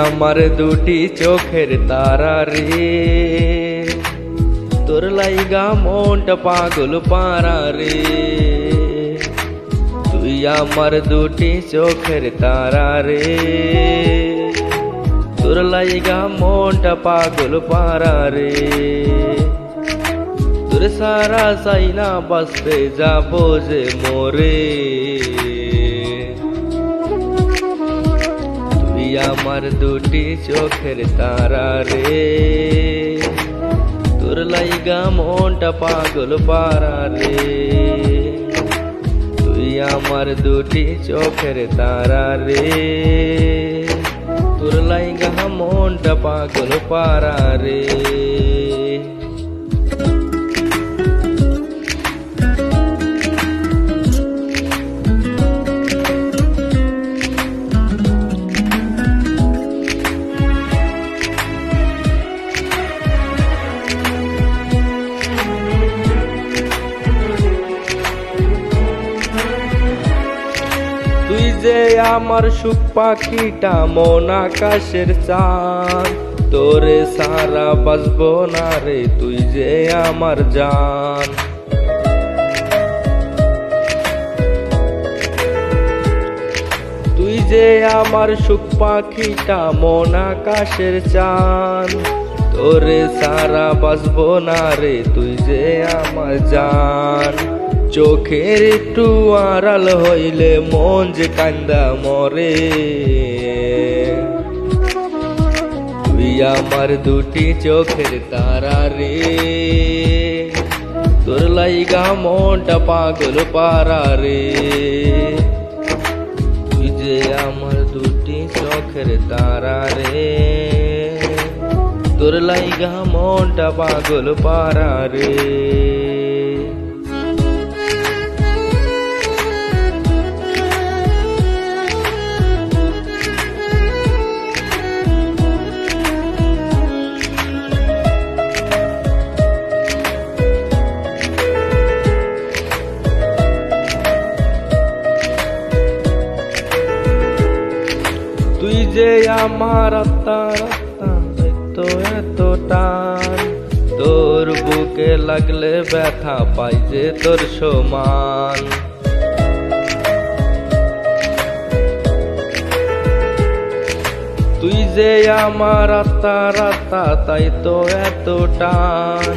আমার দুটি চোখের তারা রে, তোর লাইগা মনটা পাগল পারা রে। তুই আমার দুটি চোখের তারা রে, তোর লাইগা মনটা পাগল পারা রে। তোর সারা চাই না বাঁচতে যাবো যে মোরে। তুই আমার দুটি চোখের তারা রে, তোর লাইগা মনটা পাগল পারা রে। তুই আমার দুটি চোখের তারা রে, তোর লাইগা মনটা পাগল পারা রে। তুই যে আমার সুখ পাখিটা মন আকাশের চাঁদ, তোরে সারা বাঁচবো না রে তুই যে আমার জান। তুই যে আমার সুখ পাখিটা মন আকাশের চাঁদ, তোরে সারা বাঁচবো না রে তুই যে আমার জান। চোখের একটু আড়াল হইলে মন যে কান্দা মরে। তুই আমার দুটি চোখের তারা রে, তোর লাইগা মনটা পাগল পারা রে। তুই যে আমার দুটি চোখের তারা রে, তোর লাইগা মনটা পাগল পারা রে। তুই যে আমার আত্মার তো এত টান, তোর বুকে লাগলে ব্যথা পাই যে তোর সমান। তুই যে আমার আত্মার আত্মা তাই তো এত টান,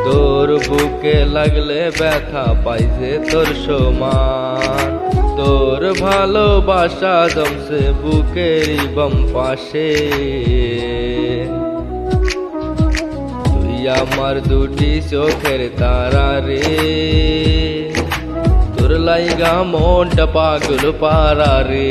তোর বুকে লাগলে ব্যথা পাই যে তোর সমান। তোর ভালোবাসা জমছে বুকের বাম পাশে। তুই আমার দুটি চোখের তারা রে, তোর লাইগা মনটা পাগল পারা রে।